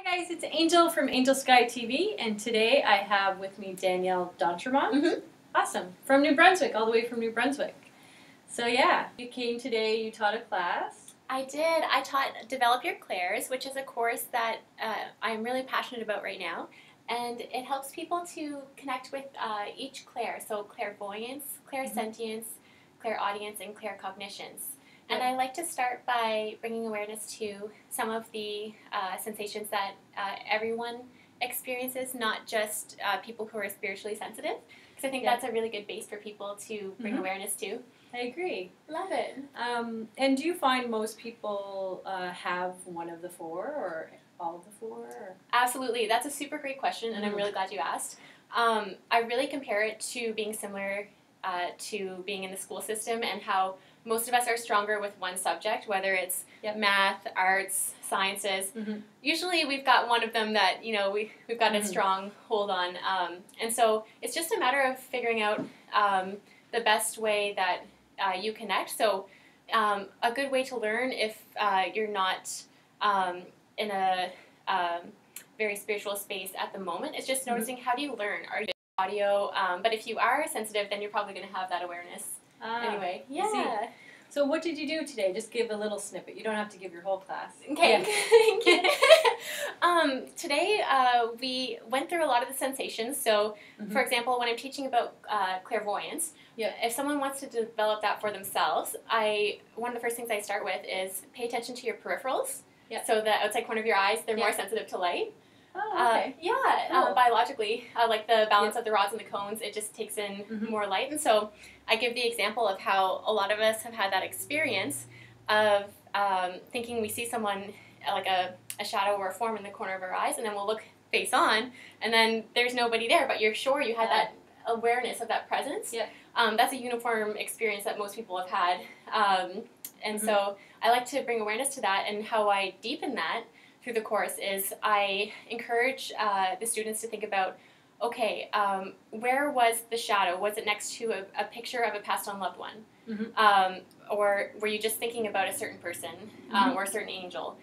Hi guys, it's Angel from Angel Sky TV, and today I have with me Danielle D'Entremont. Awesome. From New Brunswick, all the way from New Brunswick. So yeah, you came today, you taught a class. I did. I taught Develop Your Clairs, which is a course that I'm really passionate about right now. And it helps people to connect with each clair, so clairvoyance, clairsentience, clairaudience, and claircognitions. And I like to start by bringing awareness to some of the sensations that everyone experiences, not just people who are spiritually sensitive, because I think that's a really good base for people to bring awareness to. I agree. Love it. And do you find most people have one of the four, or all of the four? Or? Absolutely. That's a super great question, and I'm really glad you asked. I really compare it to being similar to being in the school system, and how most of us are stronger with one subject, whether it's math, arts, sciences. Usually we've got one of them that, you know, we've got a strong hold on. And so it's just a matter of figuring out the best way that you connect. So a good way to learn if you're not in a very spiritual space at the moment is just noticing, how do you learn? Are you audio? But if you are sensitive, then you're probably going to have that awareness. Anyway, yeah. So what did you do today? Just give a little snippet. You don't have to give your whole class. Okay. Thank you. Today we went through a lot of the sensations. So, for example, when I'm teaching about clairvoyance, if someone wants to develop that for themselves, one of the first things I start with is pay attention to your peripherals. So the outside corner of your eyes, they're more sensitive to light. Oh, okay. Biologically, like the balance of the rods and the cones, it just takes in more light. And so I give the example of how a lot of us have had that experience of thinking we see someone, like a shadow or a form in the corner of our eyes, and then we'll look face on, and then there's nobody there, but you're sure you had that awareness of that presence. That's a uniform experience that most people have had. And so I like to bring awareness to that, and how I deepen that through the course is I encourage the students to think about, okay, where was the shadow? Was it next to a picture of a passed on loved one? Or were you just thinking about a certain person or a certain angel?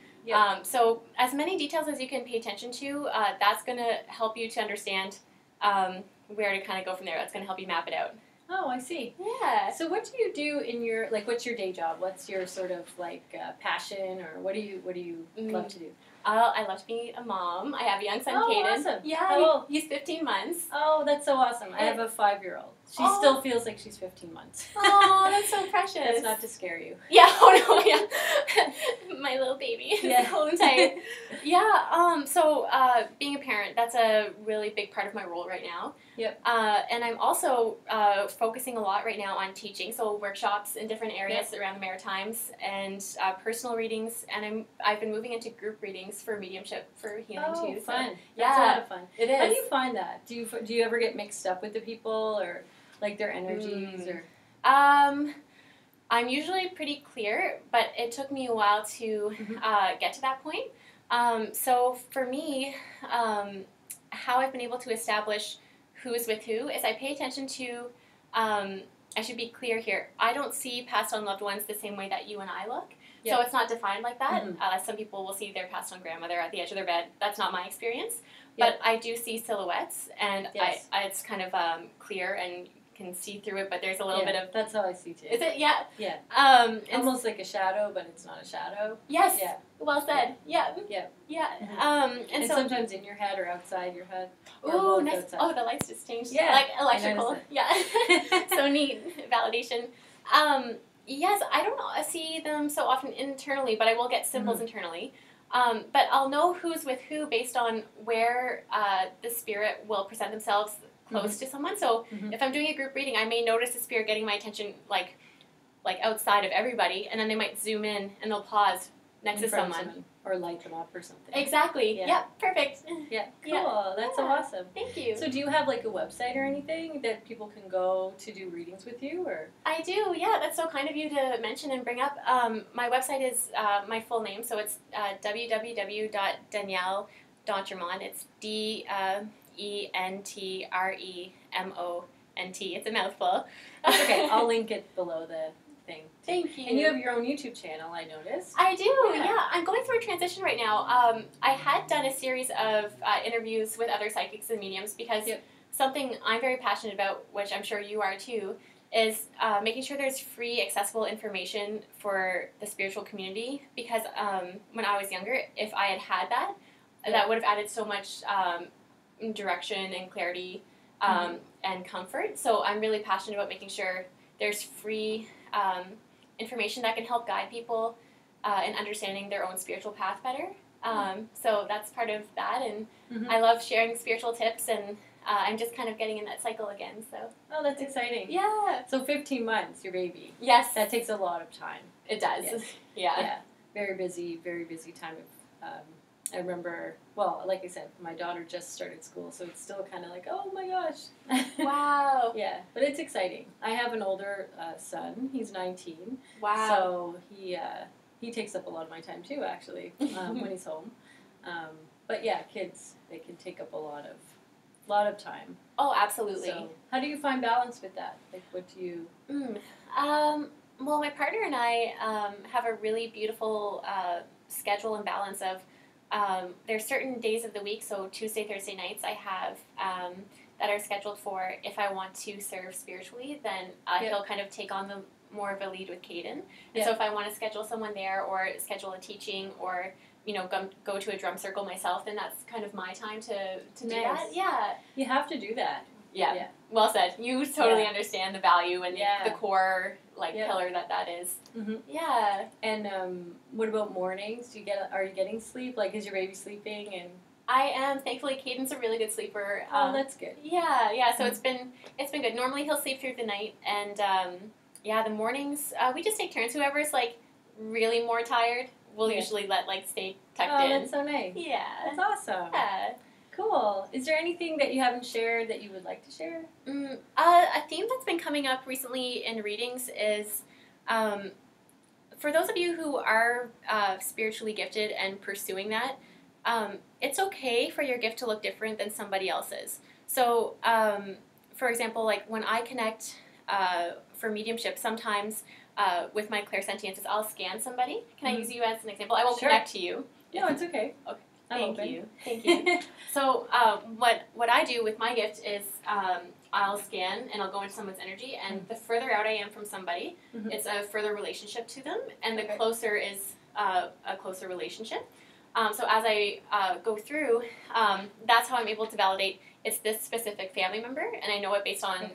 So as many details as you can pay attention to, that's going to help you to understand where to kind of go from there. That's going to help you map it out. Oh, I see. Yeah. So what do you do in your, like, what's your day job? What's your sort of, like, passion, or what do you love to do? I love to be a mom. I have a young son, Caden. Awesome. Yeah, he's 15 months. Oh, that's so awesome. I have a 5-year-old. She still feels like she's 15 months. Oh, that's so precious. That's not to scare you. Yeah, oh no, yeah. My little baby. Hold him tight. So being a parent, that's a really big part of my role right now. And I'm also focusing a lot right now on teaching, so workshops in different areas around the Maritimes, and personal readings, and I've been moving into group readings for mediumship, for healing too. Oh, fun. So, that's a lot of fun. It is. How do you find that? Do you ever get mixed up with the people, or like their energies, or? I'm usually pretty clear, but it took me a while to get to that point. So for me, how I've been able to establish who is with who is I pay attention to, I should be clear here, I don't see passed on loved ones the same way that you and I look. So it's not defined like that. Some people will see their passed on grandmother at the edge of their bed. That's not my experience. But I do see silhouettes, and it's kind of clear, and can see through it, but there's a little bit of... That's how I see too. Is it? Yeah. Yeah. Almost like a shadow, but it's not a shadow. Yes. Yeah. Well said. Yeah. And so sometimes in your head or outside your head. Oh, nice. Outside. Oh, the lights just changed. Yeah. Like electrical. Yeah. So neat. Validation. Yes, I don't see them so often internally, but I will get symbols internally. But I'll know who's with who based on where the spirit will present themselves close to someone. So if I'm doing a group reading, I may notice the spirit getting my attention like outside of everybody, and then they might zoom in and they'll pause next to someone. Or light them up or something. Exactly. Yeah, perfect. Yeah, cool. That's so awesome. Thank you. So do you have like a website or anything that people can go to do readings with you, or? I do, yeah. That's so kind of you to mention and bring up. My website is my full name, so it's www.Danielle D'Entremont. It's DENTREMONT. It's a mouthful. That's okay. I'll link it below the thing. Thank you. And you have your own YouTube channel, I noticed. I do, yeah. I'm going through a transition right now. I had done a series of interviews with other psychics and mediums because something I'm very passionate about, which I'm sure you are too, is making sure there's free, accessible information for the spiritual community. Because when I was younger, if I had that, that would have added so much direction and clarity and comfort. So I'm really passionate about making sure there's free information that can help guide people in understanding their own spiritual path better. So that's part of that, and I love sharing spiritual tips, and I'm just kind of getting in that cycle again. So that's exciting. Yeah. So 15 months, your baby. Yes. That takes a lot of time. It does. Yes. Yeah. Very busy time of. I remember, well, like I said, my daughter just started school, so it's still kind of like, oh my gosh. Wow. Yeah, but it's exciting. I have an older son. He's 19. Wow. So he takes up a lot of my time too, actually, when he's home. But yeah, kids, they can take up a lot of time. Oh, absolutely. So how do you find balance with that? Like, what do you? Well, my partner and I have a really beautiful schedule and balance of. There's certain days of the week, so Tuesday, Thursday nights I have that are scheduled for if I want to serve spiritually, then he'll kind of take on the more of a lead with Caden. And so if I want to schedule someone there or schedule a teaching or, go to a drum circle myself, then that's kind of my time to do that. Yeah. You have to do that. Yeah. Well said. You totally understand the value and the core pillar that is. Mm-hmm. Yeah. And what about mornings? Are you getting sleep? Like, is your baby sleeping? And I am. Thankfully, Caden's a really good sleeper. Oh, that's good. Yeah. So it's been good. Normally he'll sleep through the night, and the mornings we just take turns. Whoever's really more tired, we'll usually let stay tucked in. Oh, that's so nice. Yeah. That's awesome. Yeah. Cool. Is there anything that you haven't shared that you would like to share? A theme that's been coming up recently in readings is, for those of you who are spiritually gifted and pursuing that, it's okay for your gift to look different than somebody else's. So, for example, when I connect for mediumship, sometimes with my clairsentiences, I'll scan somebody. Can I use you as an example? I won't connect to you. No, it's okay. Okay. Thank you. So what I do with my gift is I'll scan and I'll go into someone's energy, and the further out I am from somebody, it's a further relationship to them, and the closer is a closer relationship. So as I go through, that's how I'm able to validate it's this specific family member, and I know it based on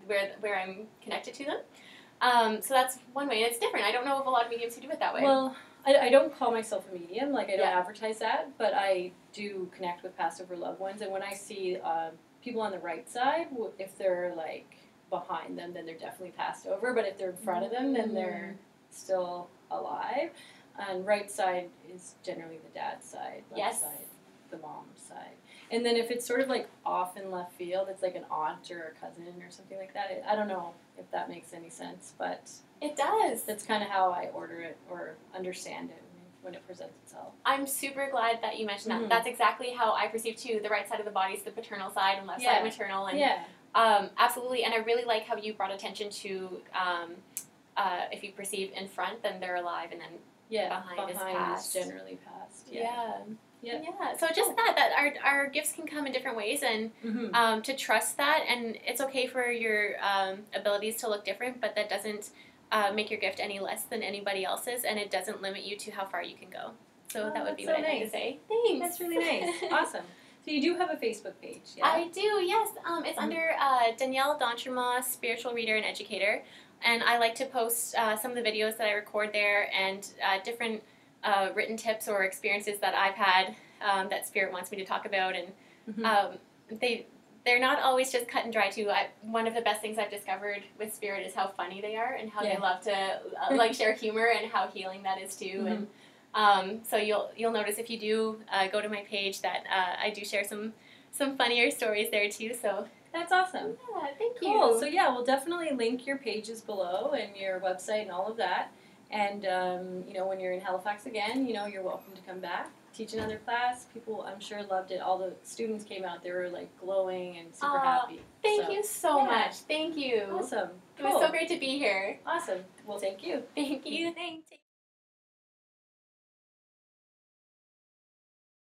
where I'm connected to them. So that's one way, and it's different. I don't know of a lot of mediums who do it that way. Well, I don't call myself a medium, I don't advertise that, but I do connect with past over loved ones, and when I see people on the right side, if they're behind them, then they're definitely passed over, but if they're in front of them, then they're still alive. And right side is generally the dad's side, left side, the mom's side. And then if it's sort of off in left field, it's an aunt or a cousin or something like that. I don't know if that makes any sense, but it does. That's kind of how I order it or understand it when it presents itself. I'm super glad that you mentioned that. That's exactly how I perceive too. The right side of the body is the paternal side, and left side maternal. And absolutely. And I really like how you brought attention to if you perceive in front, then they're alive, and then behind is past. Is generally past. Yeah. So just that our gifts can come in different ways, and to trust that, and it's okay for your abilities to look different, but that doesn't make your gift any less than anybody else's, and it doesn't limit you to how far you can go. So that would be what I'd like to say. Thanks. That's really nice. Awesome. So you do have a Facebook page, yeah? I do, yes. It's under Danielle D'Entremont, Spiritual Reader and Educator, and I like to post some of the videos that I record there, and different written tips or experiences that I've had that Spirit wants me to talk about, and they're not always just cut and dry too. One of the best things I've discovered with Spirit is how funny they are, and how they love to share humor, and how healing that is too. And so you'll notice if you do go to my page that I do share some funnier stories there too. So that's awesome. Yeah, thank you. Cool. So yeah, we'll definitely link your pages below and your website and all of that. And, you know, when you're in Halifax again, you know, you're welcome to come back, teach another class. People, I'm sure, loved it. All the students came out. They were, like, glowing and super happy. Thank you so much. Thank you. Awesome. It was so great to be here. Awesome. Well, thank you. Thank you. Thanks.